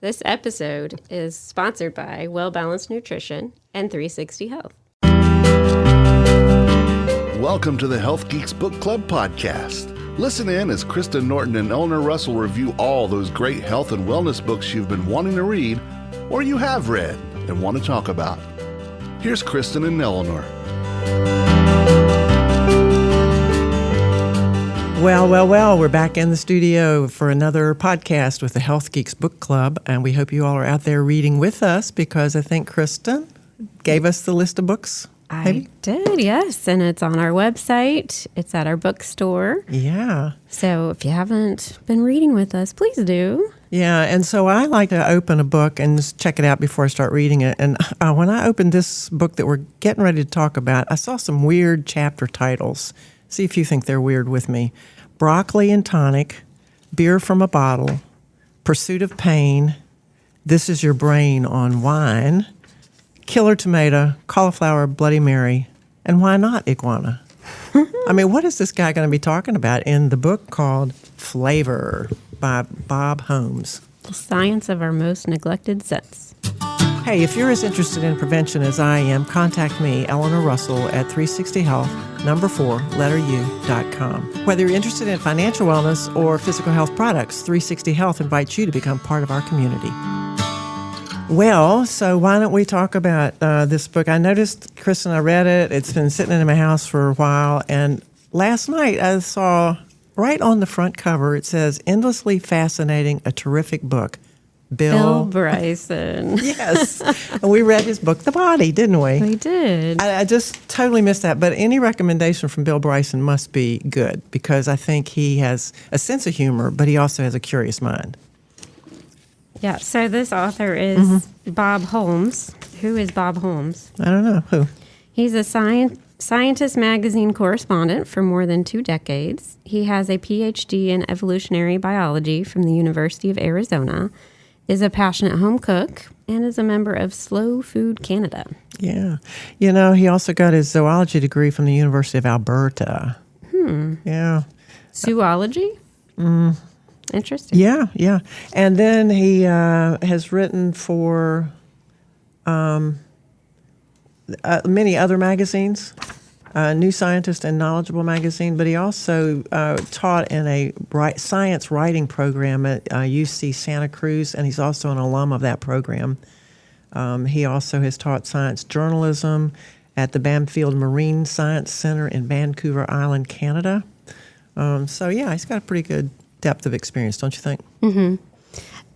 This episode is sponsored by Well Balanced Nutrition and 360 Health. Welcome to the Heath Geeks Book Club podcast. Listen in as Kristen Norton and Eleanor Russell review all those great health and wellness books you've been wanting to read or you have read and want to talk about. Here's Kristen and Eleanor. Well, we're back in the studio for another podcast with the Heath Geeks Book Club, and we hope you all are out there reading with us because I think Kristen gave us the list of books. I did, yes, and it's on our website. It's at our bookstore. Yeah. So if you haven't been reading with us, please do. Yeah, and so I like to open a book and just check it out before I start reading it. And when I opened this book that we're getting ready to talk about, I saw some weird chapter titles. See if you think they're weird with me. Broccoli and Tonic, Beer from a Bottle, Pursuit of Pain, This Is Your Brain on Wine, Killer Tomato, Cauliflower, Bloody Mary, and Why Not Iguana? I mean, what is this guy going to be talking about in the book called Flavor by Bob Holmes? The Science of Our Most Neglected Sense. Hey, if you're as interested in prevention as I am, contact me, Eleanor Russell, at 360health, number 4, letter U.com. Whether you're interested in financial wellness or physical health products, 360 Health invites you to become part of our community. Well, so why don't we talk about this book? I noticed, Kristen, I read it. It's been sitting in my house for a while. And last night I saw right on the front cover, it says, Endlessly Fascinating, a Terrific Book. Bill Bryson. Yes. And we read his book, The Body, didn't we? We did. I just totally missed that. But any recommendation from Bill Bryson must be good because I think he has a sense of humor, but he also has a curious mind. Yeah, so this author is Bob Holmes. Who is Bob Holmes? I don't know. Who? He's a Scientist magazine correspondent for more than 2 decades. He has a PhD in evolutionary biology from the University of Arizona, is a passionate home cook, and is a member of Slow Food Canada. Yeah. You know, he also got his zoology degree from the University of Alberta. Yeah. Zoology? Interesting. Yeah. And then he has written for many other magazines, New Scientist and Knowledgeable magazine, but he also taught in a science writing program at UC Santa Cruz, and he's also an alum of that program. He also has taught science journalism at the Bamfield Marine Science Center in Vancouver Island, Canada. So, yeah, he's got a pretty good depth of experience, don't you think? Mm-hmm.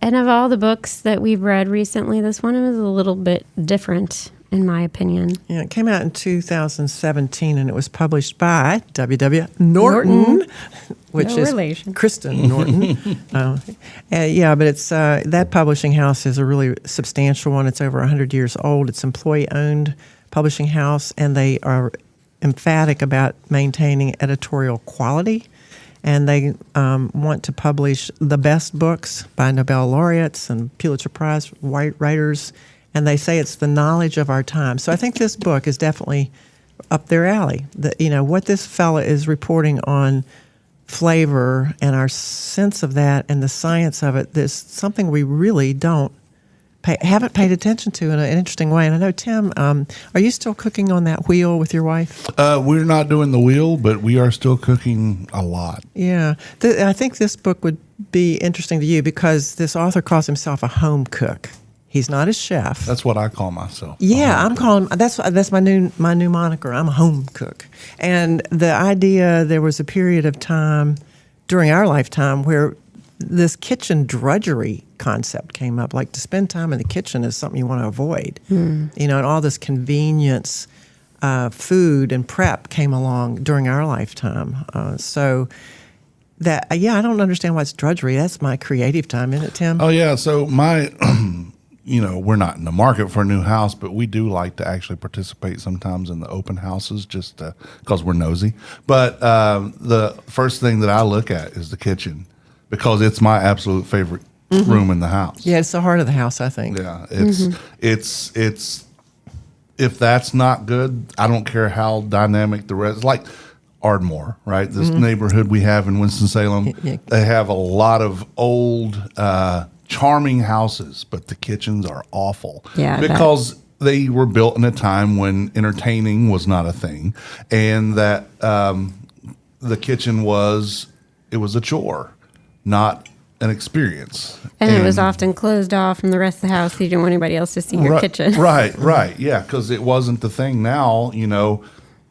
And of all the books that we've read recently, this one was a little bit different, in my opinion. Yeah, it came out in 2017, and it was published by W.W. Norton, which is relation. Kristen Norton. Yeah, but it's that publishing house is a really substantial one. It's over 100 years old. It's employee-owned publishing house, and they are emphatic about maintaining editorial quality. And they want to publish the best books by Nobel laureates and Pulitzer Prize writers. And they say it's the knowledge of our time. So I think this book is definitely up their alley. What this fella is reporting on flavor and our sense of that and the science of it, there's something we really haven't paid attention to in an interesting way. And I know, Tim, are you still cooking on that wheel with your wife? We're not doing the wheel, but we are still cooking a lot. Yeah. I think this book would be interesting to you because this author calls himself a home cook. He's not a chef. That's what I call myself. Yeah, I'm calling that's my new moniker. I'm a home cook. And the idea, there was a period of time during our lifetime where this kitchen drudgery concept came up, like to spend time in the kitchen is something you want to avoid. And all this convenience, food and prep came along during our lifetime. So that, I don't understand why it's drudgery. That's my creative time, isn't it, Tim? Oh, yeah. So my, we're not in the market for a new house, but we do like to actually participate sometimes in the open houses just because we're nosy. But the first thing that I look at is the kitchen because it's my absolute favorite room in the house. Yeah, it's the heart of the house, I think. Yeah, it's if that's not good, I don't care how dynamic the rest. Like Ardmore, right? This neighborhood we have in Winston-Salem, they have a lot of old charming houses, but the kitchens are awful. Yeah, because they were built in a time when entertaining was not a thing, and that the kitchen was a chore, not an experience. And it was often closed off from the rest of the house. So you didn't want anybody else to see your kitchen. Right. Yeah, because it wasn't the thing. Now,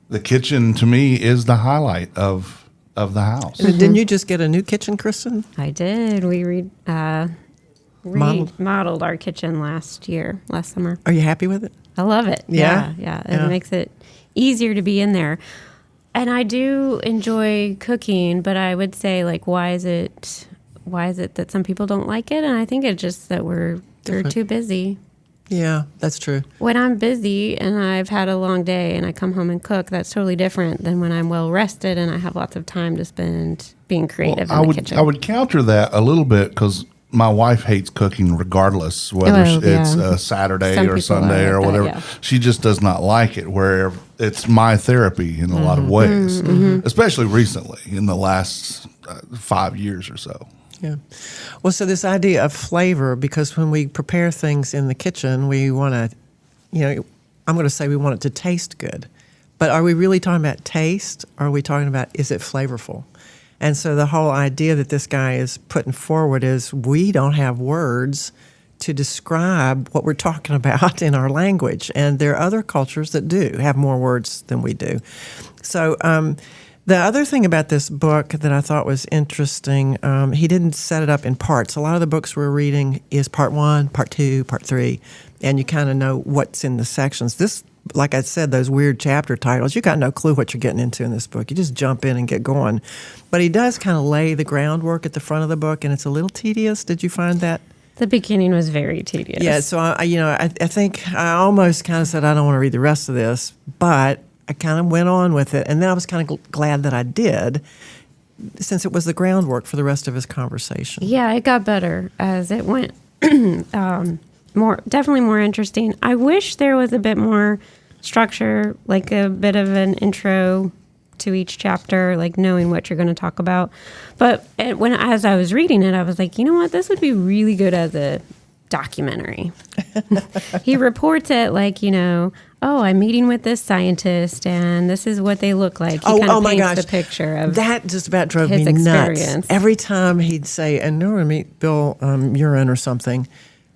the kitchen to me is the highlight of the house. Didn't you just get a new kitchen, Kristen? I did. We remodeled our kitchen last summer. Are you happy with it? I love it. Yeah? Yeah. It makes it easier to be in there. And I do enjoy cooking, but I would say, like, why is it that some people don't like it? And I think it's just that we're too busy. Yeah, that's true. When I'm busy and I've had a long day and I come home and cook, that's totally different than when I'm well rested and I have lots of time to spend being creative in the kitchen. I would counter that a little bit because my wife hates cooking regardless whether it's a Saturday or Sunday or whatever. Yeah. She just does not like it, where it's my therapy in a lot of ways, especially recently in the last 5 years or so. Yeah. Well, so this idea of flavor, because when we prepare things in the kitchen, we want to, I'm going to say we want it to taste good. But are we really talking about taste? Or are we talking about, is it flavorful? And so the whole idea that this guy is putting forward is we don't have words to describe what we're talking about in our language. And there are other cultures that do have more words than we do. So, the other thing about this book that I thought was interesting, he didn't set it up in parts. A lot of the books we're reading is part 1, part 2, part 3, and you kind of know what's in the sections. This, like I said, those weird chapter titles, you got no clue what you're getting into in this book. You just jump in and get going. But he does kind of lay the groundwork at the front of the book, and it's a little tedious. Did you find that? The beginning was very tedious. Yeah, so I think I almost kind of said I don't want to read the rest of this, but I kind of went on with it, and then I was kind of glad that I did, since it was the groundwork for the rest of his conversation. Yeah, it got better as it went. Definitely more interesting. I wish there was a bit more structure, like a bit of an intro to each chapter, like knowing what you're going to talk about. But as I was reading it, I was like, you know what, this would be really good as a documentary. He reports it like, oh, I'm meeting with this scientist and this is what they look like. He kind of paints the picture of that just about drove his me experience. Nuts. Every time he'd say, and now we're going to meet Bill Urine or something,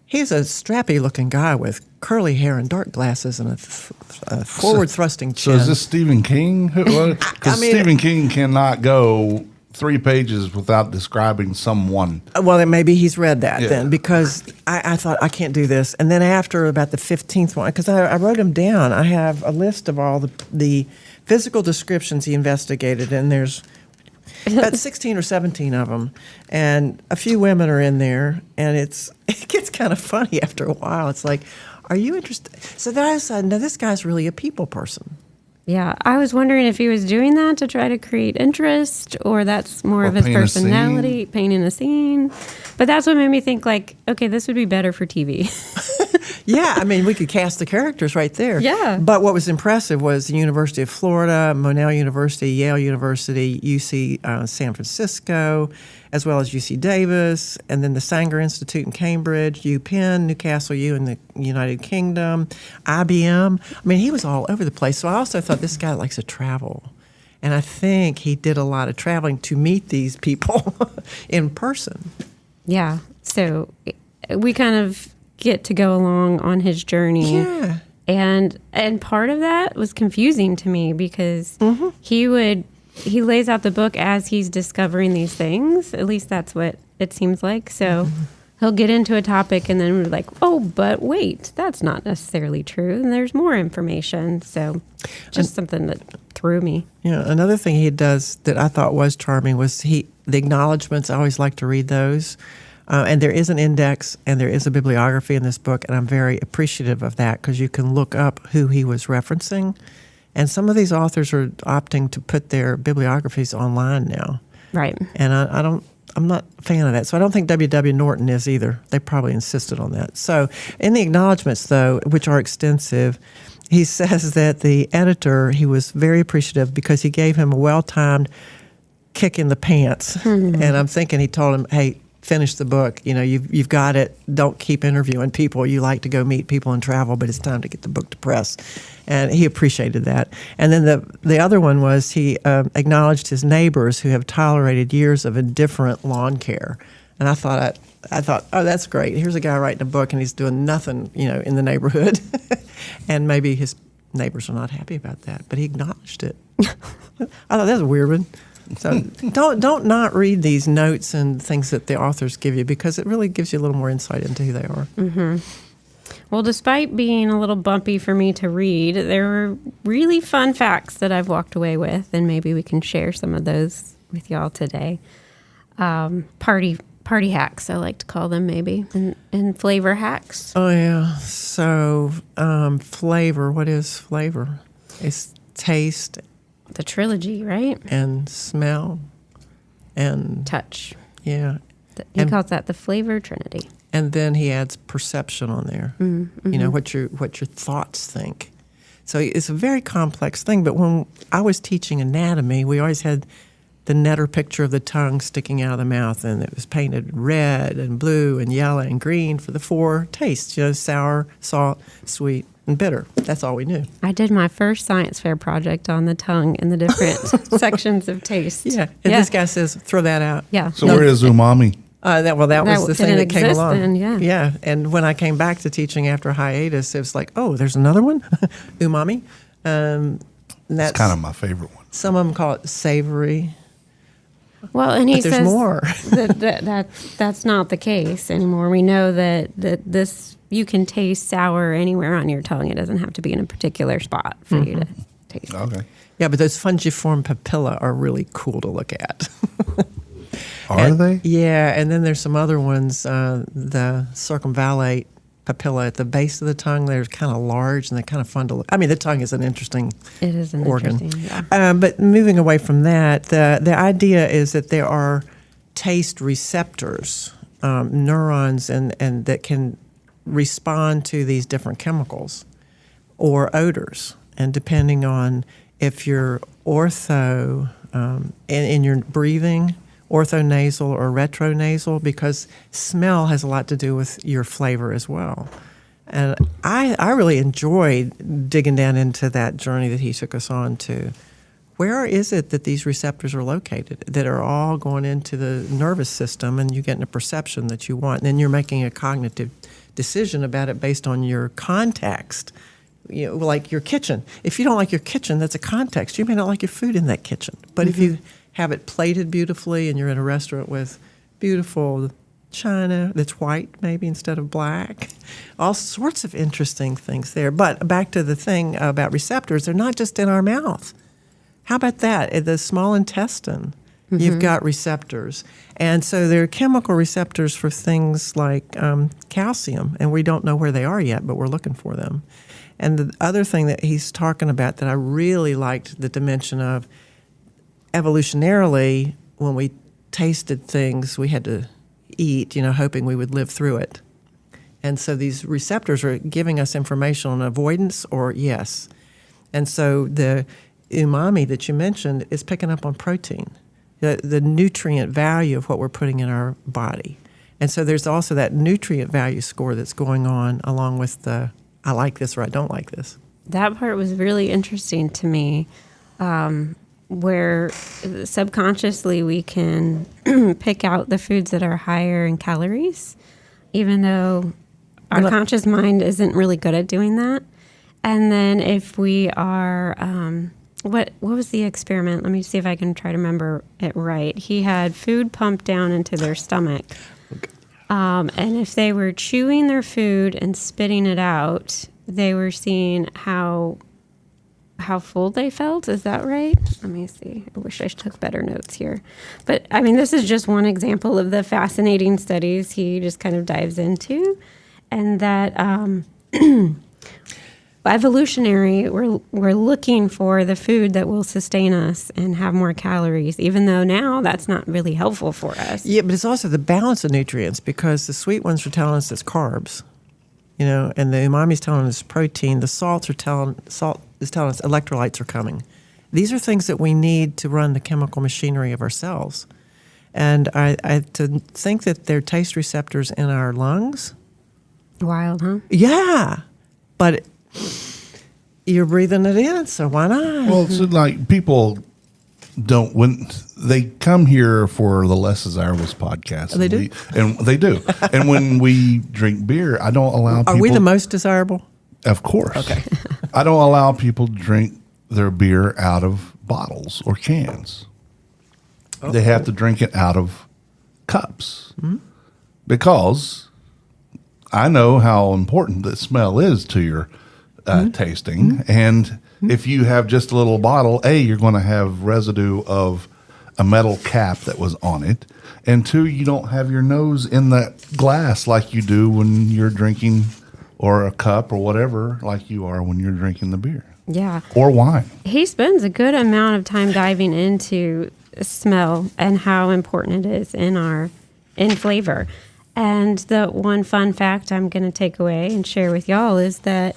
he's a strappy looking guy with curly hair and dark glasses and a forward thrusting chin. So is this Stephen King? Because Stephen King cannot go 3 pages without describing someone. Well, then maybe he's read that then, because I thought, I can't do this. And then after about the 15th one, because I wrote them down, I have a list of all the physical descriptions he investigated, and there's about 16 or 17 of them. And a few women are in there, and it gets kind of funny after a while. It's like, are you interested? So then I decided, no, this guy's really a people person. Yeah, I was wondering if he was doing that to try to create interest, or that's more of his personality, painting a scene. But that's what made me think, like, okay, this would be better for TV. Yeah, I mean, we could cast the characters right there. Yeah. But what was impressive was the University of Florida, Monell University, Yale University, UC San Francisco, as well as UC Davis, and then the Sanger Institute in Cambridge, UPenn, Newcastle U in the United Kingdom, IBM. I mean, he was all over the place. So I also thought this guy likes to travel. And I think he did a lot of traveling to meet these people in person. Yeah, so we kind of get to go along on his journey. Yeah. And part of that was confusing to me because he lays out the book as he's discovering these things. At least that's what it seems like. So he'll get into a topic and then we're like, oh, but wait, that's not necessarily true. And there's more information. So just something that threw me. Yeah, another thing he does that I thought was charming was the acknowledgments. I always like to read those. And there is an index and there is a bibliography in this book, and I'm very appreciative of that because you can look up who he was referencing. And some of these authors are opting to put their bibliographies online now. Right. And I'm not a fan of that. So I don't think W.W. Norton is either. They probably insisted on that. So in the acknowledgments, though, which are extensive, he says that the editor, he was very appreciative because he gave him a well-timed kick in the pants. And I'm thinking he told him, hey, finish the book. You've got it. Don't keep interviewing people. You like to go meet people and travel, but it's time to get the book to press. And he appreciated that. And then the other one was he acknowledged his neighbors who have tolerated years of indifferent lawn care. And I thought, oh, that's great. Here's a guy writing a book, and he's doing nothing, in the neighborhood. And maybe his neighbors are not happy about that, but he acknowledged it. I thought that was a weird one. So don't not read these notes and things that the authors give you, because it really gives you a little more insight into who they are. Mm-hmm. Well, despite being a little bumpy for me to read, there were really fun facts that I've walked away with, and maybe we can share some of those with y'all today. Party hacks, I like to call them, maybe, and flavor hacks. Oh, yeah. So flavor, what is flavor? It's taste. The trilogy, right? And smell. And touch. Yeah. He calls that the flavor trinity. And then he adds perception on there. Mm-hmm. What your thoughts think. So it's a very complex thing. But when I was teaching anatomy, we always had the netter picture of the tongue sticking out of the mouth, and it was painted red and blue and yellow and green for the 4 tastes, sour, salt, sweet, and bitter. That's all we knew. I did my first science fair project on the tongue and the different sections of taste. Yeah. And this guy says, throw that out. Yeah. So where is umami? That was the thing that came along. Then, yeah. Yeah. And when I came back to teaching after hiatus, it was like, oh, there's another one? Umami. That's kind of my favorite one. Some of them call it savory. Well, and he but there's says more. that's not the case anymore. We know that this you can taste sour anywhere on your tongue. It doesn't have to be in a particular spot for you to taste. Okay. Yeah, but those fungiform papilla are really cool to look at. Are they? Yeah, and then there's some other ones. The circumvallate papilla at the base of the tongue, they're kind of large and they're kind of fun to look. I mean, the tongue is an interesting organ. Yeah. But moving away from that, the idea is that there are taste receptors, neurons, and that can respond to these different chemicals or odors. And depending on if you're ortho in your breathing, orthonasal or retronasal, because smell has a lot to do with your flavor as well. And I really enjoyed digging down into that journey that he took us on to. Where is it that these receptors are located that are all going into the nervous system, and you get a perception that you want, and then you're making a cognitive decision about it based on your context. Like your kitchen. If you don't like your kitchen, that's a context. You may not like your food in that kitchen. But if you have it plated beautifully and you're in a restaurant with beautiful china that's white maybe instead of black, all sorts of interesting things there. But back to the thing about receptors, they're not just in our mouth. How about that? In the small intestine, you've got receptors. And so there are chemical receptors for things like calcium, and we don't know where they are yet, but we're looking for them. And the other thing that he's talking about that I really liked the dimension of, evolutionarily, when we tasted things, we had to eat, hoping we would live through it. And so these receptors are giving us information on avoidance or yes. And so the umami that you mentioned is picking up on protein, the nutrient value of what we're putting in our body. And so there's also that nutrient value score that's going on along with the I like this or I don't like this. That part was really interesting to me, where subconsciously we can pick out the foods that are higher in calories, even though our conscious mind isn't really good at doing that. And then if we are, what was the experiment? Let me see if I can try to remember it right. He had food pumped down into their stomach. And if they were chewing their food and spitting it out, they were seeing how full they felt. Is that right? Let me see. I wish I took better notes here. But, I mean, this is just one example of the fascinating studies he just kind of dives into. And that evolutionary, we're looking for the food that will sustain us and have more calories, even though now that's not really helpful for us. Yeah, but it's also the balance of nutrients, because the sweet ones are telling us it's carbs, and the umami is telling us protein. The salt is telling us electrolytes are coming. These are things that we need to run the chemical machinery of our cells. And I to think that they're taste receptors in our lungs. Wild, huh? Yeah, but you're breathing it in, so why not? Well, it's like people don't, when they come here for the Less Desirables podcast. They do? And they do. And when we drink beer, I don't allow people. Are we the most desirable? Of course. Okay. I don't allow people to drink their beer out of bottles or cans. They have to drink it out of cups because I know how important the smell is to your tasting. And if you have just a little bottle, A, you're going to have residue of a metal cap that was on it. And two, you don't have your nose in that glass like you do when you're drinking, or a cup or whatever, like you are when you're drinking the beer. Yeah. Or wine. He spends a good amount of time diving into smell and how important it is in flavor. And the one fun fact I'm going to take away and share with y'all is that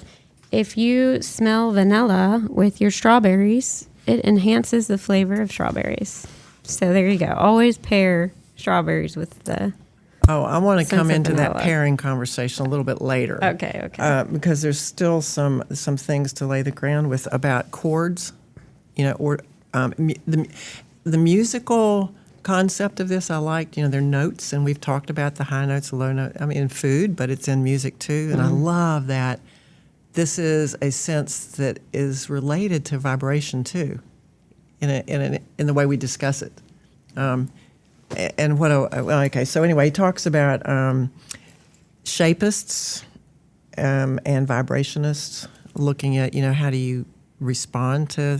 if you smell vanilla with your strawberries, it enhances the flavor of strawberries. So there you go. Always pair strawberries with the... Oh, I want to come Sense of into that vanilla. pairing conversation a little bit later. Okay. Because there's still some things to lay the ground with about chords, or the musical concept of this I liked. They're notes, and we've talked about the high notes, the low notes. I mean, in food, but it's in music too, and I love that. This is a sense that is related to vibration too, in the way we discuss it. And so anyway, he talks about shapists and vibrationists, looking at, how do you respond to,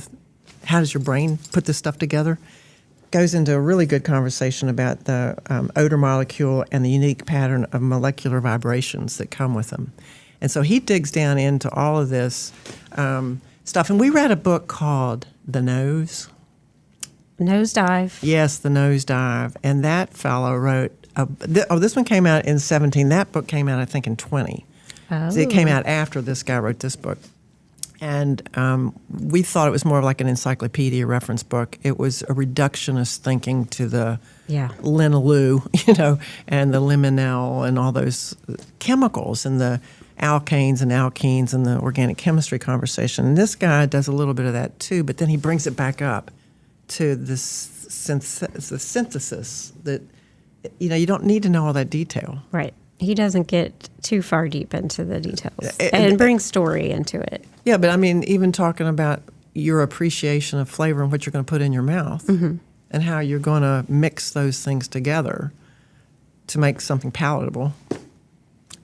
how does your brain put this stuff together? Goes into a really good conversation about the odor molecule and the unique pattern of molecular vibrations that come with them. And so he digs down into all of this stuff. And we read a book called The Nose. Nosedive. Yes, The Nosedive. And that fellow wrote, this one came out in 17. That book came out, I think, in 20. Oh. So it came out after this guy wrote this book. And we thought it was more like an encyclopedia reference book. It was a reductionist thinking to the linalool, and the limonene and all those chemicals and the alkanes and alkenes and the organic chemistry conversation. And this guy does a little bit of that too, but then he brings it back up to the synthesis that, you don't need to know all that detail. Right. He doesn't get too far deep into the details and brings story into it. Yeah, but I mean, even talking about your appreciation of flavor and what you're going to put in your mouth and how you're going to mix those things together to make something palatable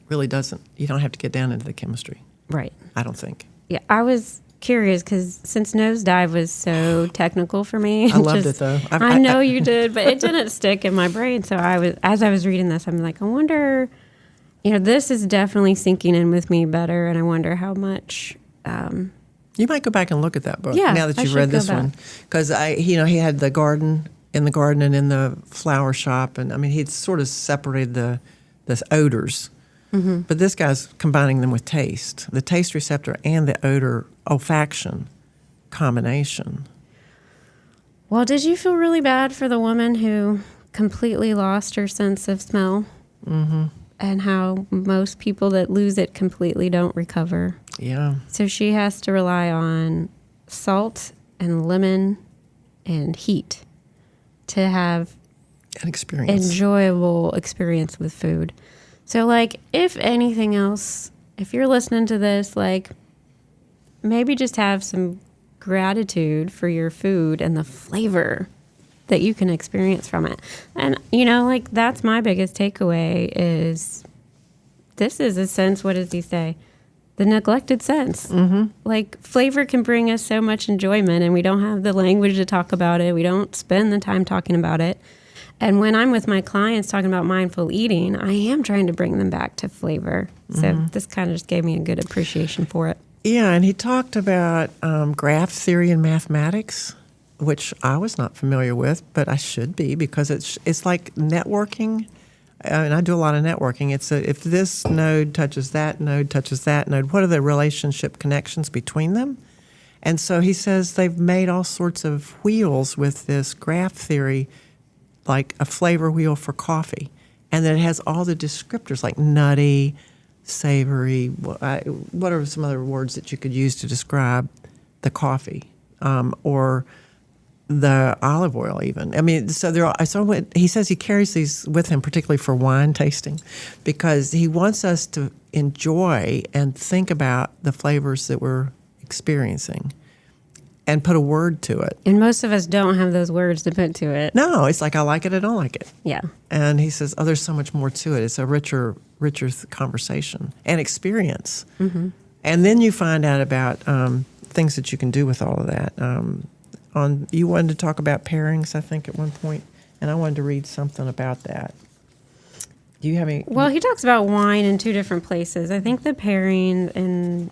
really doesn't, you don't have to get down into the chemistry. Right. I don't think. Yeah, I was curious because since Nosedive was so technical for me. I loved it though. I know you did, but it didn't stick in my brain. So as I was reading this, I'm like, I wonder, this is definitely sinking in with me better. And I wonder how much. You might go back and look at that book Yeah, now that I you've should read go this back. one. Because he had the garden and in the flower shop. And I mean, he'd sort of separated the odors. Mm-hmm. But this guy's combining them with taste, the taste receptor and the odor olfaction combination. Well, did you feel really bad for the woman who completely lost her sense of smell? Mm-hmm. And how most people that lose it completely don't recover. Yeah. So she has to rely on salt and lemon and heat to have An experience. enjoyable experience with food. So, if anything else, if you're listening to this, maybe just have some gratitude for your food and the flavor that you can experience from it. And, that's my biggest takeaway is this is a sense, what does he say? The neglected sense. Mm-hmm. Flavor can bring us so much enjoyment, and we don't have the language to talk about it. We don't spend the time talking about it. And when I'm with my clients talking about mindful eating, I am trying to bring them back to flavor. So this kind of just gave me a good appreciation for it. Yeah, and he talked about graph theory in mathematics, which I was not familiar with, but I should be because it's like networking. And I do a lot of networking. It's if this node touches that node, what are the relationship connections between them? And so he says they've made all sorts of wheels with this graph theory like a flavor wheel for coffee, and then it has all the descriptors like nutty, savory. What are some other words that you could use to describe the coffee, or the olive oil even? I mean, so he says he carries these with him, particularly for wine tasting, because he wants us to enjoy and think about the flavors that we're experiencing and put a word to it. And most of us don't have those words to put to it. No, it's like, I like it, I don't like it. Yeah. And he says, oh, there's so much more to it. It's a richer conversation and experience. Mm-hmm. And then you find out about things that you can do with all of that. You wanted to talk about pairings, I think, at one point, and I wanted to read something about that. Do you have any? Well, he talks about wine in two different places. I think the pairing and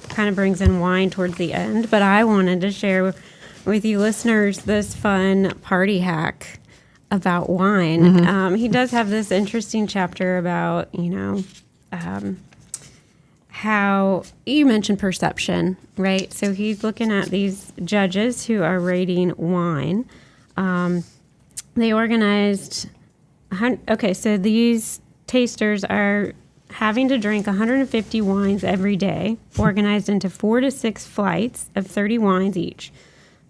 kind of brings in wine towards the end, but I wanted to share with you listeners this fun party hack about wine. Mm-hmm. He does have this interesting chapter about, how you mentioned perception, right? So he's looking at these judges who are rating wine. They organized, so these tasters are having to drink 150 wines every day, organized into 4 to 6 flights of 30 wines each.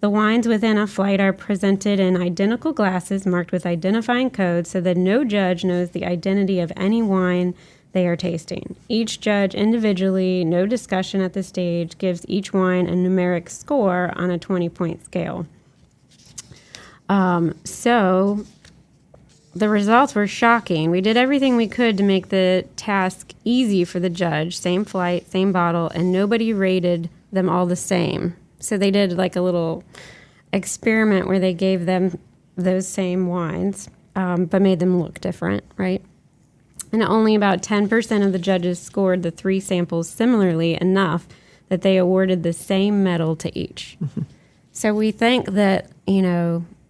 The wines within a flight are presented in identical glasses marked with identifying codes so that no judge knows the identity of any wine they are tasting. Each judge individually, no discussion at the stage, gives each wine a numeric score on a 20-point scale. So the results were shocking. We did everything we could to make the task easy for the judge. Same flight, same bottle, and nobody rated them all the same. So they did like a little experiment where they gave them those same wines, but made them look different, right? And only about 10% of the judges scored the 3 samples similarly enough that they awarded the same medal to each. Mm-hmm. So we think that,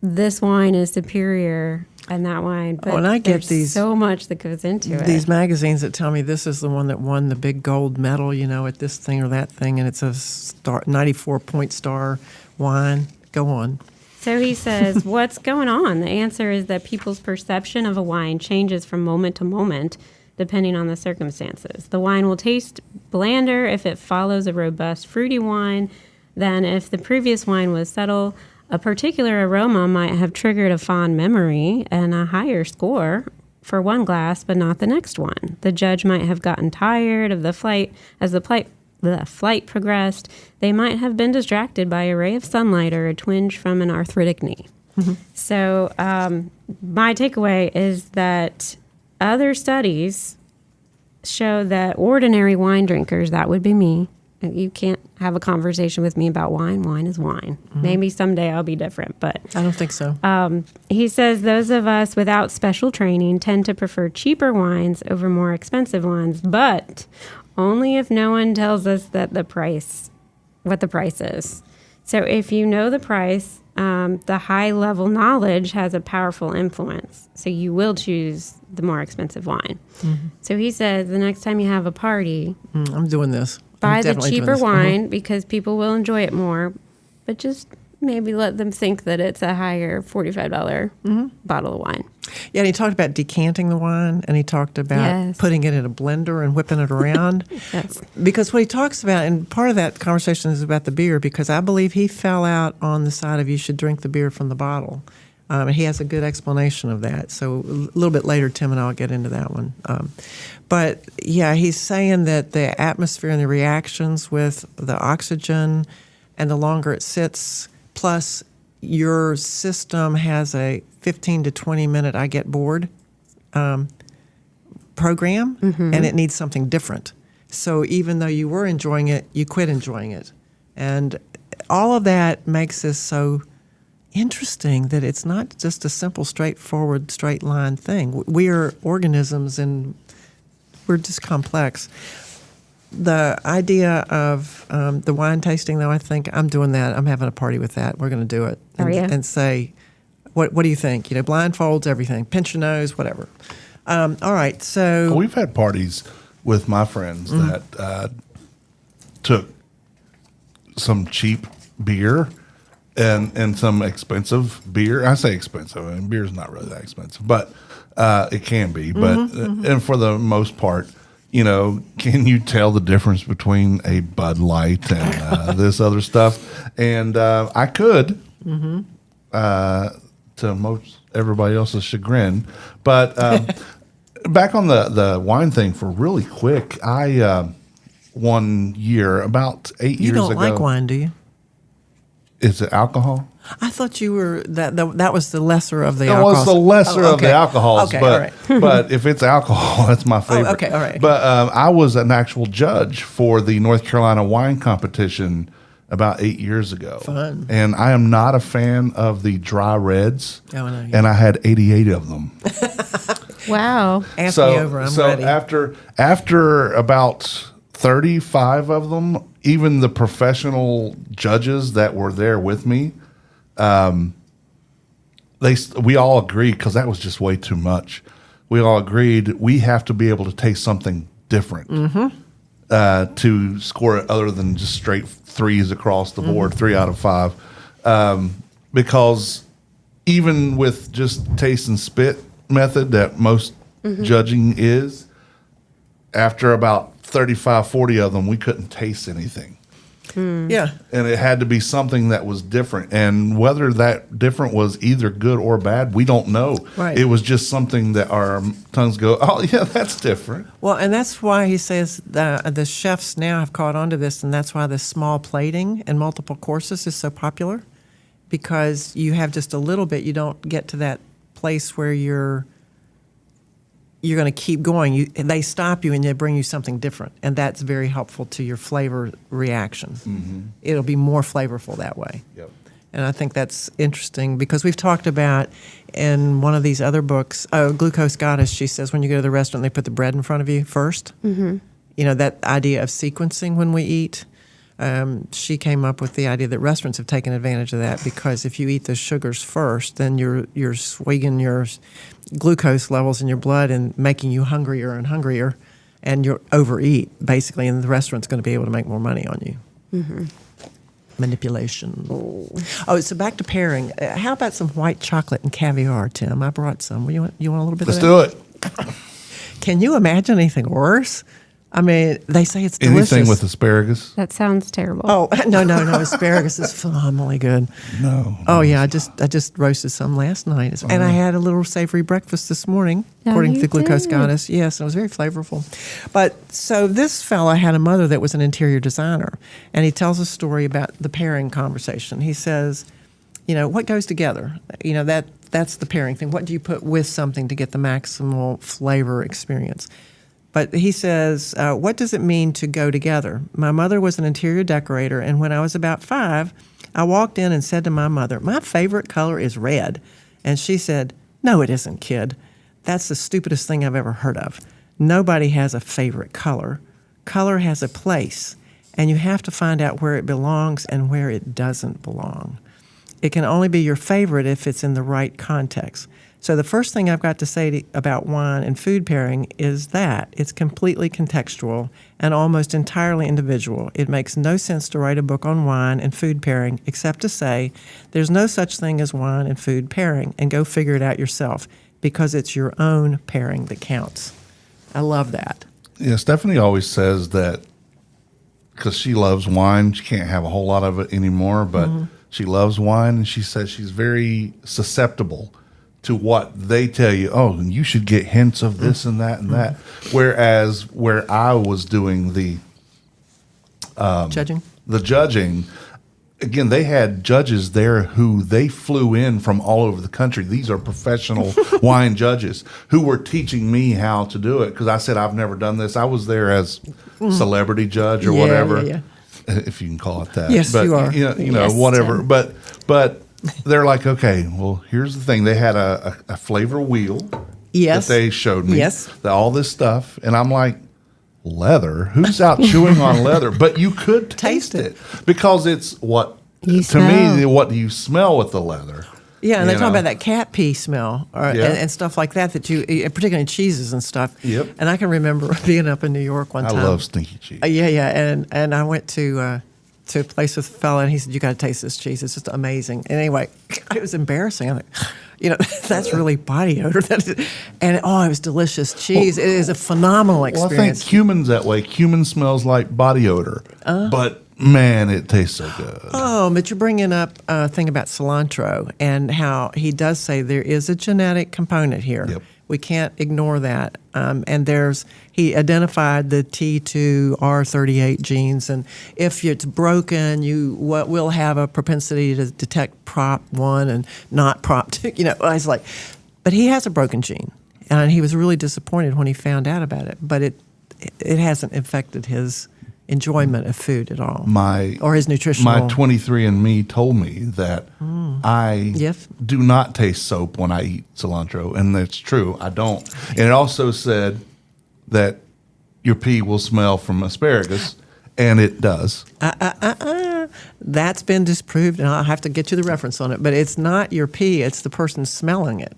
this wine is superior and that wine, but and I get these, so much that goes into it. These magazines that tell me this is the one that won the big gold medal, at this thing or that thing, and it's a 94-point star wine. Go on. So he says, what's going on? The answer is that people's perception of a wine changes from moment to moment, depending on the circumstances. The wine will taste blander if it follows a robust, fruity wine than if the previous wine was subtle. A particular aroma might have triggered a fond memory and a higher score for one glass, but not the next one. The judge might have gotten tired of the flight as the flight progressed. They might have been distracted by a ray of sunlight or a twinge from an arthritic knee. Mm-hmm. So my takeaway is that other studies show that ordinary wine drinkers, that would be me, you can't have a conversation with me about wine. Wine is wine. Mm-hmm. Maybe someday I'll be different, but I don't think so. He says those of us without special training tend to prefer cheaper wines over more expensive ones, but only if no one tells us that what the price is. So if you know the price, the high level knowledge has a powerful influence. So you will choose the more expensive wine. Mm-hmm. So he says the next time you have a party, I'm doing this. Buy the cheaper wine because people will enjoy it more, but just maybe let them think that it's a higher $45 bottle of wine. Yeah, and he talked about decanting the wine, and he talked about putting it in a blender and whipping it around. Yes. Because what he talks about, and part of that conversation is about the beer, because I believe he fell out on the side of you should drink the beer from the bottle. And he has a good explanation of that. So a little bit later, Tim and I will get into that one. But yeah, he's saying that the atmosphere and the reactions with the oxygen and the longer it sits, plus your system has a 15 to 20 minute I get bored program, and it needs something different. So even though you were enjoying it, you quit enjoying it. And all of that makes this so interesting that it's not just a simple, straightforward, straight line thing. We are organisms and we're just complex. The idea of the wine tasting, though, I think I'm doing that. I'm having a party with that. We're going to do it. And say, what do you think? Blindfolds, everything. Pinch your nose, whatever. All right, so... We've had parties with my friends that took some cheap beer and some expensive beer. I say expensive, and beer's not really that expensive, but it can be. But and for the most part, you know, can you tell the difference between a Bud Light and this other stuff? And I could, to most everybody else's chagrin. But back on the wine thing for really quick, I one year about 8 years ago. You don't like wine, do you? Is it alcohol? I thought you were that was the lesser of the It alcohols. was the lesser of okay. the alcohols, Okay, but all right. but if it's alcohol, that's my favorite. okay, all right. But I was an actual judge for the North Carolina wine competition about 8 years ago. Fun. And I am not a fan of the dry reds. Oh, no, and I had 88 of them. Wow. Ask me over, I'm ready. after about 35 of them, even the professional judges that were there with me, we all agreed, because that was just way too much. We all agreed we have to be able to taste something different to score it, other than just straight threes across the board, 3 out of 5. Because even with just taste and spit method that most judging is, after about 35, 40 of them, we couldn't taste anything. Yeah. And it had to be something that was different. And whether that different was either good or bad, we don't know. Right. It was just something that our tongues go, oh, yeah, that's different. Well, and that's why he says the chefs now have caught on to this, and that's why the small plating and multiple courses is so popular, because you have just a little bit. You don't get to that place where you're going to keep going. They stop you and they bring you something different, and that's very helpful to your flavor reaction. It'll be more flavorful that way. Yep. And I think that's interesting, because we've talked about in one of these other books, Glucose Goddess, she says when you go to the restaurant, they put the bread in front of you first. You know, that idea of sequencing when we eat. She came up with the idea that restaurants have taken advantage of that, because if you eat the sugars first, then you're swigging your glucose levels in your blood and making you hungrier and hungrier, and you overeat, basically, and the restaurant's going to be able to make more money on you. Manipulation. Oh, so back to pairing. How about some white chocolate and caviar, Tim? I brought some. You want a little bit Let's of do that? it. Can you imagine anything worse? I mean, they say it's delicious. Anything with asparagus? That sounds terrible. Oh, no. Asparagus is phenomenally good. No. Oh, yeah. I just roasted some last night. And I had a little savory breakfast this morning, Oh, according to you the Glucose did? Goddess. Yes, it was very flavorful. But so this fella had a mother that was an interior designer, and he tells a story about the pairing conversation. He says, you know, what goes together? You know, that's the pairing thing. What do you put with something to get the maximal flavor experience? But he says, what does it mean to go together? My mother was an interior decorator, and when I was about 5, I walked in and said to my mother, my favorite color is red. And she said, no, it isn't, kid. That's the stupidest thing I've ever heard of. Nobody has a favorite color. Color has a place, and you have to find out where it belongs and where it doesn't belong. It can only be your favorite if it's in the right context. So the first thing I've got to say about wine and food pairing is that it's completely contextual and almost entirely individual. It makes no sense to write a book on wine and food pairing except to say there's no such thing as wine and food pairing, and go figure it out yourself, because it's your own pairing that counts. I love that. Yeah, Stephanie always says that because she loves wine. She can't have a whole lot of it anymore, but she loves wine, and she says she's very susceptible to what they tell you. Oh, and you should get hints of this and that and that. Whereas where I was doing the judging, again, they had judges there who they flew in from all over the country. These are professional wine judges who were teaching me how to do it, because I said I've never done this. I was there as celebrity judge or whatever, if you can call it that. Yes, but, you are. You know, Yes, whatever. Tim. But they're like, okay, well, here's the thing. They had a flavor wheel that they showed me. Yes. All this stuff. And I'm like, leather? Who's out chewing on leather? But you could taste it, because it's what, You to me, smell. what do you smell with the leather? Yeah, and they You talk know? about that cat pee smell and stuff like that you, particularly cheeses and stuff. Yep. And I can remember being up in New York one I time. love stinky cheese. Yeah, and I went to to a place with a fella, and he said, "You got to taste this cheese. It's just amazing." And anyway, it was embarrassing. I'm like, that's really body odor. And it was delicious cheese. It is a phenomenal Well, I experience. think cumin's that way. Cumin smells like body odor, but man, it tastes so good. Oh, but you're bringing up a thing about cilantro and how he does say there is a genetic component here. Yep. We can't ignore that. And he identified the T2R38 genes, and if it's broken, will have a propensity to detect prop 1 and not prop 2. I was like, but he has a broken gene, and he was really disappointed when he found out about it. But it hasn't affected his enjoyment of food at all, or his nutritional. My 23andMe told me that I do not taste soap when I eat cilantro, and that's true. I don't. And it also said that your pee will smell from asparagus, and it does. That's been disproved, and I'll have to get you the reference on it. But it's not your pee; it's the person smelling it.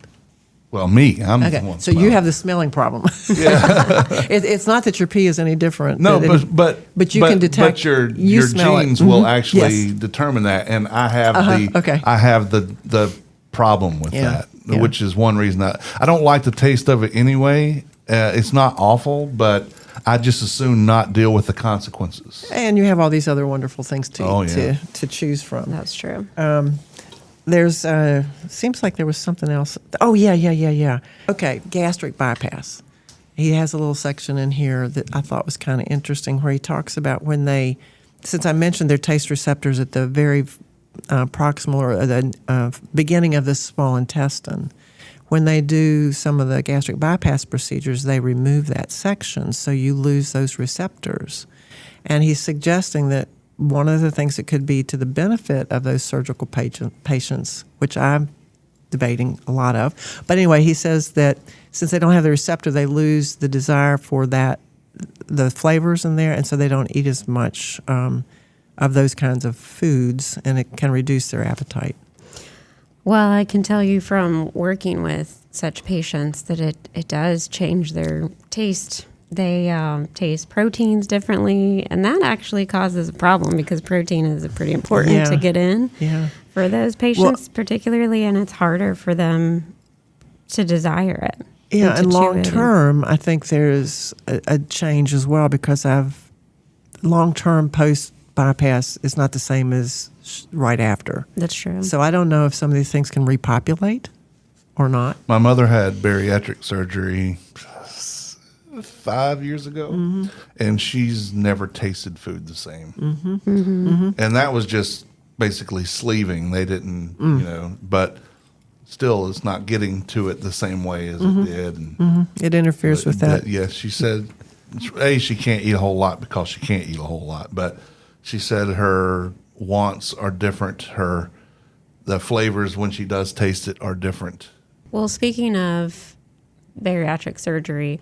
Well, me, I'm the Okay, one. so you have the smelling problem. Yeah. It's not that your pee is any different. No, but you can detect. But your smell it. genes will actually determine that, and I have the problem with that, which is one reason I don't like the taste of it anyway. It's not awful, but I just as soon not deal with the consequences. And you have all these other wonderful things to choose from. That's true. There's seems like there was something else. Oh yeah. Okay, gastric bypass. He has a little section in here that I thought was kind of interesting, where he talks about when since I mentioned their taste receptors at the very proximal or the beginning of the small intestine. When they do some of the gastric bypass procedures, they remove that section, so you lose those receptors. And he's suggesting that one of the things that could be to the benefit of those surgical patients, which I'm debating a lot of. But anyway, he says that since they don't have the receptor, they lose the desire for the flavors in there, and so they don't eat as much of those kinds of foods, and it can reduce their appetite. Well, I can tell you from working with such patients that it does change their taste. They taste proteins differently, and that actually causes a problem because protein is pretty important to get in for those patients particularly, and it's harder for them to desire it. Yeah, and long term, I think there's a change as well, because long term post bypass is not the same as right after. That's true. So I don't know if some of these things can repopulate or not. My mother had bariatric surgery 5 years ago, and she's never tasted food the same. And that was just basically sleeving. They didn't, but still, it's not getting to it the same way as it did. And It interferes with that. Yes, she said, she can't eat a whole lot because she can't eat a whole lot, but she said her wants are different. The flavors when she does taste it are different. Well, speaking of bariatric surgery,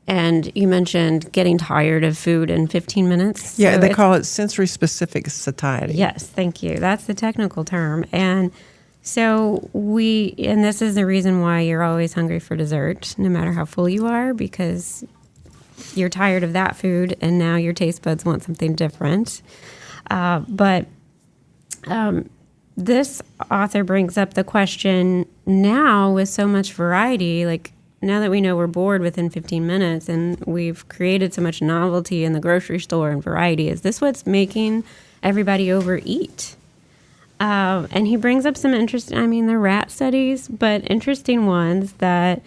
and you mentioned getting tired of food in 15 minutes. Yeah, they call it sensory-specific satiety. Yes, thank you. That's the technical term. And so and this is the reason why you're always hungry for dessert, no matter how full you are, because you're tired of that food, and now your taste buds want something different. But this author brings up the question now with so much variety, like now that we know we're bored within 15 minutes and we've created so much novelty in the grocery store and variety, is this what's making everybody overeat? And he brings up some interesting, they're rat studies, but interesting ones that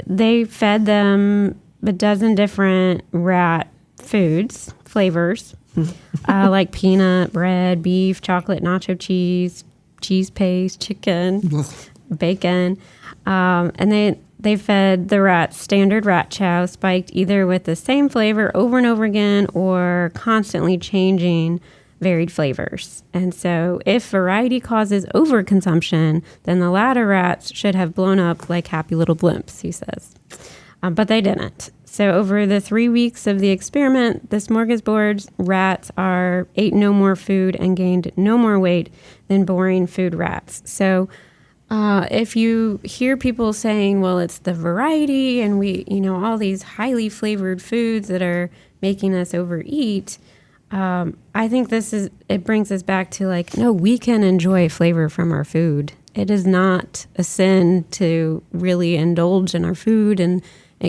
they fed them a dozen different rat foods, flavors, like peanut, bread, beef, chocolate, nacho cheese, cheese paste, chicken, bacon. And they fed the rats standard rat chow, spiked either with the same flavor over and over again or constantly changing varied flavors. And so if variety causes overconsumption, then the latter rats should have blown up like happy little blimps, he says. But they didn't. So over the 3 weeks of the experiment, the smorgasbord rats ate no more food and gained no more weight than boring food rats. So if you hear people saying, well, it's the variety and all these highly flavored foods that are making us overeat, I think it brings us back to like, no, we can enjoy flavor from our food. It is not a sin to really indulge in our food and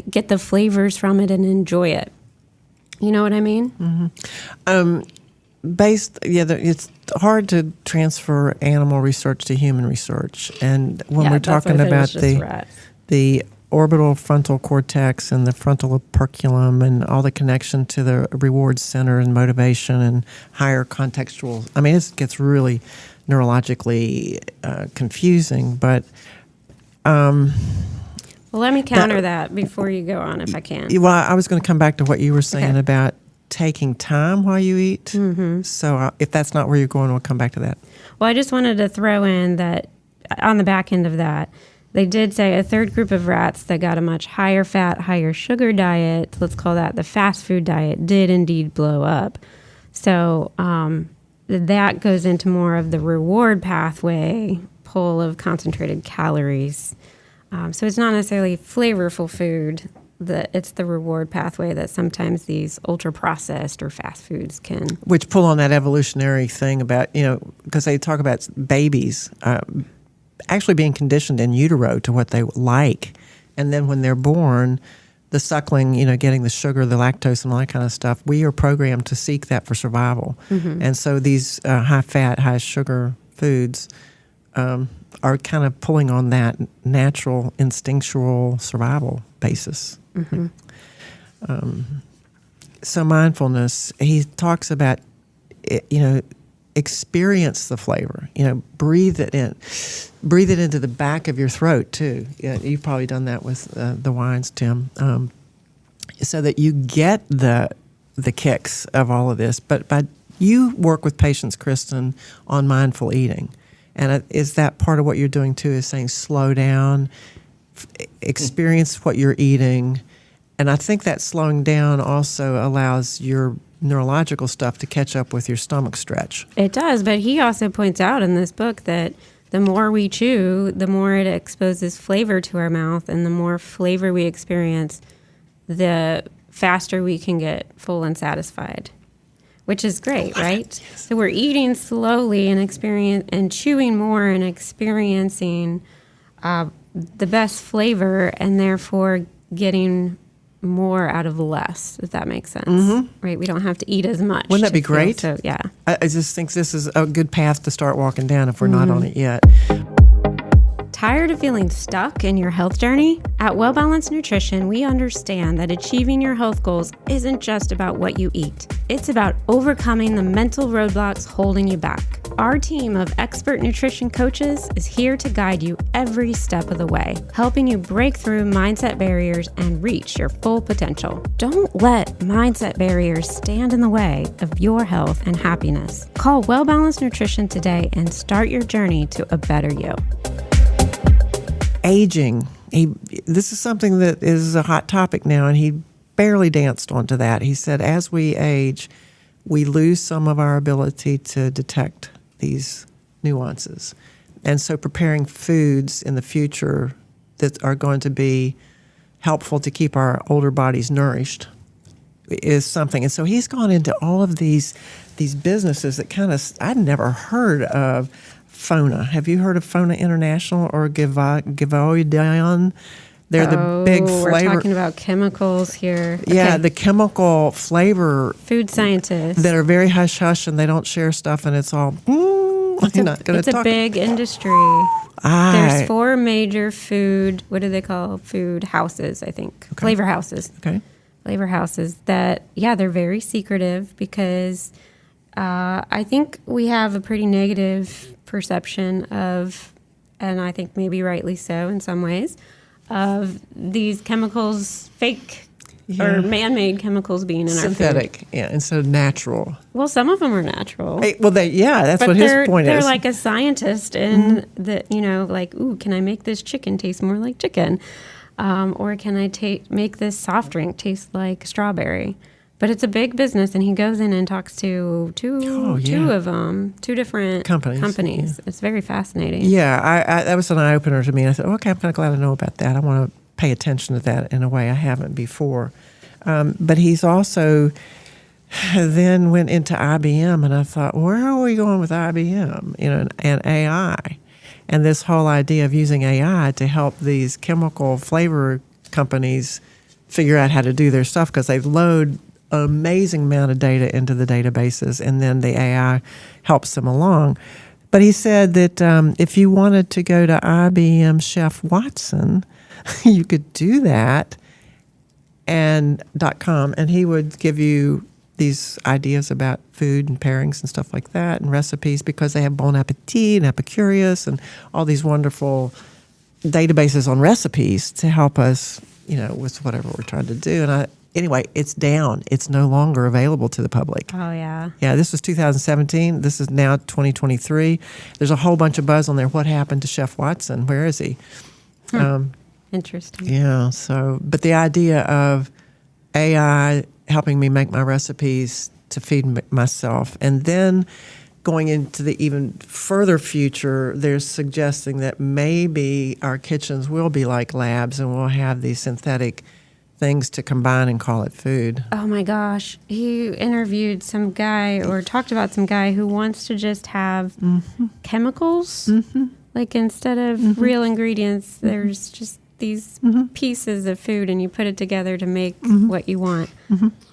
get the flavors from it and enjoy it. You know what I mean? Mm-hmm. It's hard to transfer animal research to human research. And when we're talking about the orbital frontal cortex and the frontal operculum and all the connection to the reward center and motivation and higher contextual, I mean, it gets really neurologically confusing. But well, let me counter that before you go on, if I can. Well, I was going to come back to what you were saying about taking time while you eat. Mm-hmm. So if that's not where you're going, we'll come back to that. Well, I just wanted to throw in that on the back end of that, they did say a third group of rats that got a much higher fat, higher sugar diet, let's call that the fast food diet, did indeed blow up. So that goes into more of the reward pathway pull of concentrated calories. So it's not necessarily flavorful food. It's the reward pathway that sometimes these ultra-processed or fast foods can. Which pull on that evolutionary thing about, because they talk about babies actually being conditioned in utero to what they like. And then when they're born, the suckling, getting the sugar, the lactose, and all that kind of stuff, we are programmed to seek that for survival. Mm-hmm. And so these high-fat, high-sugar foods are kind of pulling on that natural, instinctual survival basis. Mm-hmm. So mindfulness, he talks about, experience the flavor. Breathe it in. Breathe it into the back of your throat, too. You've probably done that with the wines, Tim, so that you get the kicks of all of this. But you work with patients, Kristen, on mindful eating. And is that part of what you're doing, too, is saying slow down, experience what you're eating. And I think that slowing down also allows your neurological stuff to catch up with your stomach stretch. It does, but he also points out in this book that the more we chew, the more it exposes flavor to our mouth, and the more flavor we experience, the faster we can get full and satisfied, which is great, right? Yes. So we're eating slowly and chewing more and experiencing the best flavor, and therefore getting more out of less, if that makes sense. Mm-hmm. Right? We don't have to eat as much. Wouldn't that be great? So, yeah. I just think this is a good path to start walking down if we're not on it yet. Tired of feeling stuck in your health journey? At Well Balanced Nutrition, we understand that achieving your health goals isn't just about what you eat. It's about overcoming the mental roadblocks holding you back. Our team of expert nutrition coaches is here to guide you every step of the way, helping you break through mindset barriers and reach your full potential. Don't let mindset barriers stand in the way of your health and happiness. Call Well Balanced Nutrition today and start your journey to a better you. Aging. This is something that is a hot topic now, and he barely danced onto that. He said, as we age, we lose some of our ability to detect these nuances. And so preparing foods in the future that are going to be helpful to keep our older bodies nourished is something. And so he's gone into all of these businesses that kind of, I'd never heard of. FONA. Have you heard of FONA International or Gavoidion? They're the big flavor. We're talking about chemicals here. Yeah, okay. The chemical flavor. Food scientists. That are very hush-hush, and they don't share stuff, and it's all, you're not going to talk. It's a big industry. There's 4 major food, what do they call? Food houses, I think. Okay. Flavor houses. Okay. Flavor houses that, they're very secretive because I think we have a pretty negative perception of, and I think maybe rightly so in some ways, of these chemicals, fake or man-made chemicals being in synthetic, our food. Instead of natural. Well, some of them are natural. That's what his point is. They're like a scientist in the, like, ooh, can I make this chicken taste more like chicken? Or can I make this soft drink taste like strawberry? But it's a big business, and he goes in and talks to two of them, 2 different companies. Yeah. It's very fascinating. Yeah, that was an eye-opener to me. I thought, okay, I'm kind of glad I know about that. I want to pay attention to that in a way I haven't before. But he's also then went into IBM, and I thought, where are we going with IBM, and AI, and this whole idea of using AI to help these chemical flavor companies figure out how to do their stuff, because they load an amazing amount of data into the databases, and then the AI helps them along. But he said that if you wanted to go to IBM Chef Watson, you could do that, and .com, and he would give you these ideas about food and pairings and stuff like that, and recipes, because they have Bon Appetit and Epicurious and all these wonderful databases on recipes to help us, with whatever we're trying to do. And anyway, it's down. It's no longer available to the public. Oh, yeah. Yeah, this was 2017. This is now 2023. There's a whole bunch of buzz on there. What happened to Chef Watson? Where is he? Interesting. Yeah, but the idea of AI helping me make my recipes to feed myself, and then going into the even further future, they're suggesting that maybe our kitchens will be like labs, and we'll have these synthetic things to combine and call it food. Oh my gosh. He interviewed some guy, or talked about some guy who wants to just have chemicals. Like, instead of real ingredients, there's just these pieces of food, and you put it together to make what you want.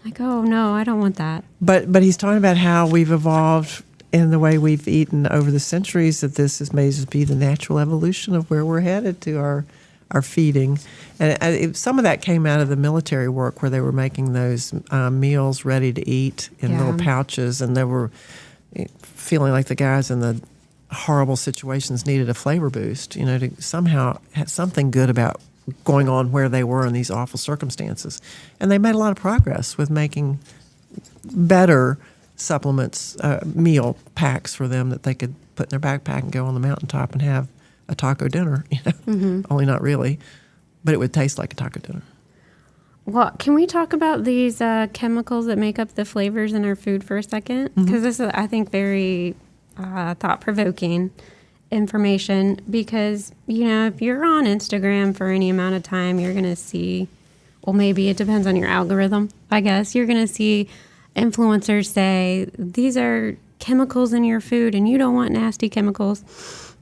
Like, oh no, I don't want that. But he's talking about how we've evolved in the way we've eaten over the centuries, that this may just be the natural evolution of where we're headed to our feeding. And some of that came out of the military work, where they were making those meals ready to eat in little pouches, and they were feeling like the guys in the horrible situations needed a flavor boost, to somehow have something good about going on where they were in these awful circumstances. And they made a lot of progress with making better supplements, meal packs for them that they could put in their backpack and go on the mountaintop and have a taco dinner, only not really, but it would taste like a taco dinner. Well, can we talk about these chemicals that make up the flavors in our food for a second? Because this is, I think, very thought-provoking information, because, if you're on Instagram for any amount of time, you're going to see, well, maybe it depends on your algorithm, I guess. You're going to see influencers say, these are chemicals in your food and you don't want nasty chemicals.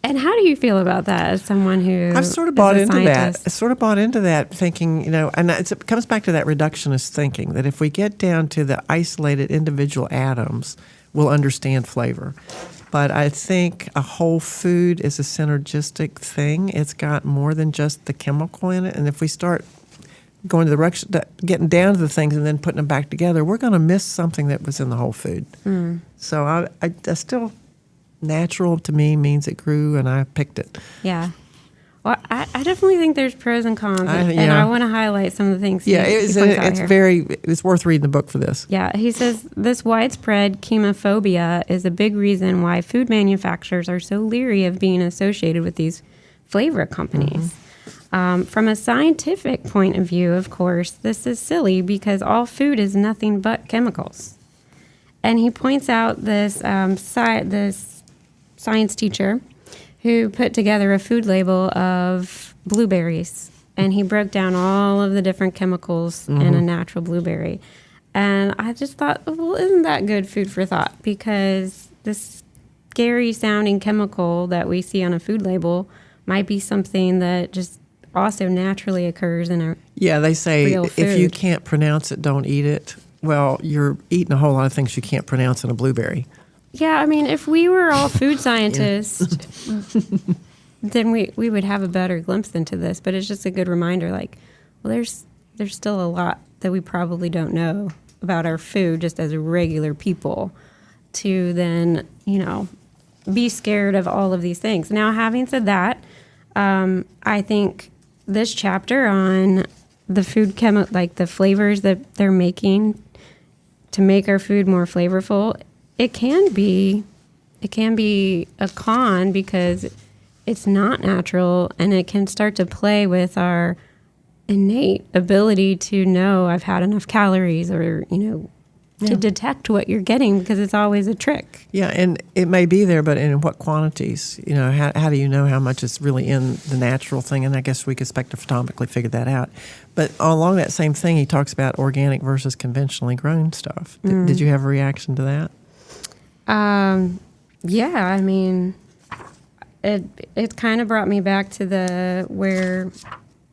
And how do you feel about that as someone who I've sort of bought is a into scientist? that. I sort of bought into that, thinking, and it comes back to that reductionist thinking, that if we get down to the isolated individual atoms, we'll understand flavor. But I think a whole food is a synergistic thing. It's got more than just the chemical in it. And if we start going to the direction, getting down to the things and then putting them back together, we're going to miss something that was in the whole food. So I still, natural to me means it grew and I picked it. Yeah. Well, I definitely think there's pros and cons, and I want to highlight some of the things. Yeah, he points out here. It's worth reading the book for this. Yeah, he says this widespread chemophobia is a big reason why food manufacturers are so leery of being associated with these flavor companies. From a scientific point of view, of course, this is silly because all food is nothing but chemicals. And he points out this this science teacher who put together a food label of blueberries. And he broke down all of the different chemicals in a natural blueberry. And I just thought, well, isn't that good food for thought? Because this scary-sounding chemical that we see on a food label might be something that just also naturally occurs in a they say real if you food. can't pronounce it, don't eat it. Well, you're eating a whole lot of things you can't pronounce in a blueberry. Yeah, I mean, if we were all food scientists, then we would have a better glimpse into this. But it's just a good reminder, like, well, there's still a lot that we probably don't know about our food just as regular people, to then, be scared of all of these things. Now, having said that, I think this chapter on the food like the flavors that they're making to make our food more flavorful, it can be a con because it's not natural, and it can start to play with our innate ability to know I've had enough calories, or to detect what you're getting, because it's always a trick. Yeah, and it may be there, but in what quantities? You know, how do you know how much is really in the natural thing? And I guess we could spectrophotomically figure that out. But along that same thing, he talks about organic versus conventionally grown stuff. Did you have a reaction to that? Yeah, I mean, it kind of brought me back to the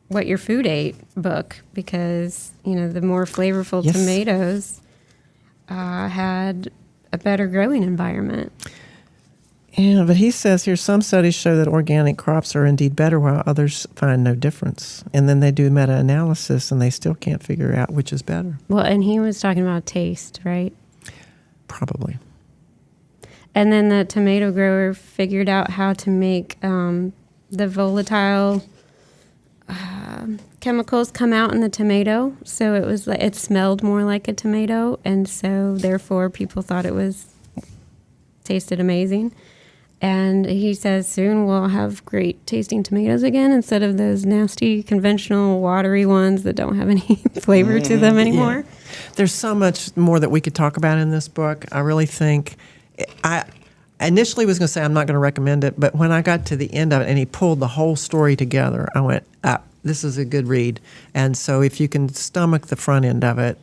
What Your Food Ate book, because, you know, the more flavorful Yes. tomatoes had a better growing environment. Yeah, but he says here some studies show that organic crops are indeed better, while others find no difference. And then they do meta-analysis, and they still can't figure out which is better. Well, and he was talking about taste, right? Probably. And then the tomato grower figured out how to make the volatile chemicals come out in the tomato, so it was like it smelled more like a tomato, and so therefore people thought it tasted amazing. And he says soon we'll have great tasting tomatoes again, instead of those nasty conventional watery ones that don't have any flavor to them anymore. Yeah. There's so much more that we could talk about in this book. I really think I initially was going to say I'm not going to recommend it, but when I got to the end of it and he pulled the whole story together, I went, this is a good read. And so if you can stomach the front end of it,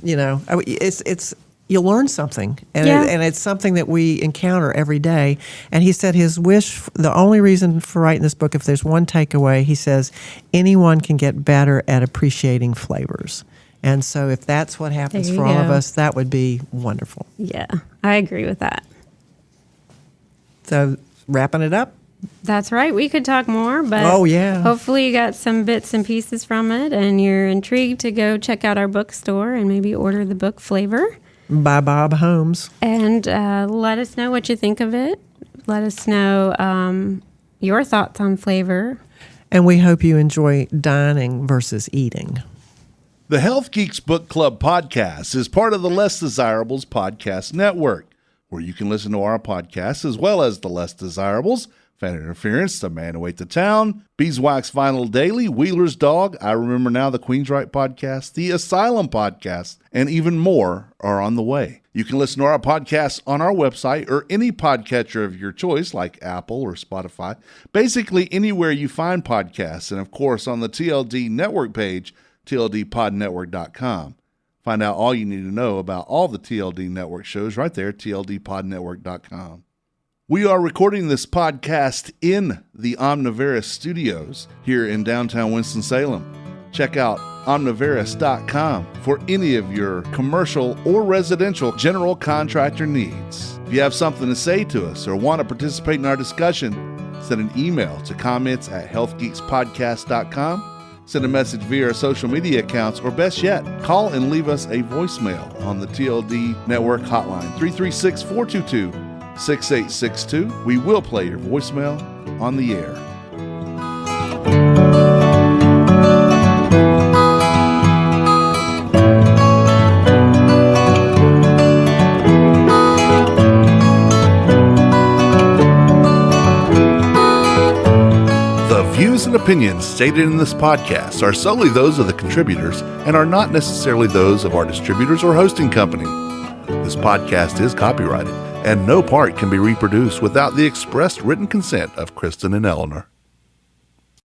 you know, it's you'll learn something, and it's something that we encounter every day. And he said his wish, the only reason for writing this book, if there's one takeaway, he says anyone can get better at appreciating flavors. And so if that's what happens for all of us, that would be wonderful. Yeah, I agree with that. So wrapping it up. That's right. We could talk more, but hopefully you got some bits and pieces from it, and you're intrigued to go check out our bookstore and maybe order the book Flavor by Bob Holmes. And let us know what you think of it. Let us know your thoughts on flavor. And we hope you enjoy dining versus eating. The Health Geeks Book Club podcast is part of the Less Desirables podcast network, where you can listen to our podcasts as well as the Less Desirables, Fan Interference, The Man Who Ate the Town, Beeswax Vinyl Daily, Wheeler's Dog, I Remember Now, the Queen's Right podcast, the Asylum podcast, and even more are on the way. You can listen to our podcasts on our website or any podcatcher of your choice, like Apple or Spotify, basically anywhere you find podcasts, and of course on the TLD Network page, tldpodnetwork.com. Find out all you need to know about all the TLD Network shows right there, tldpodnetwork.com. We are recording this podcast in the Omniverus studios here in downtown Winston-Salem. Check out omniverus.com for any of your commercial or residential general contractor needs. If you have something to say to us or want to participate in our discussion, send an email to comments@healthgeekspodcast.com. Send a message via our social media accounts, or best yet, call and leave us a voicemail on the TLD Network Hotline, 336-422-6862. We will play your voicemail on the air. Views and opinions stated in this podcast are solely those of the contributors and are not necessarily those of our distributors or hosting company. This podcast is copyrighted, and no part can be reproduced without the expressed written consent of Kristen and Eleanor.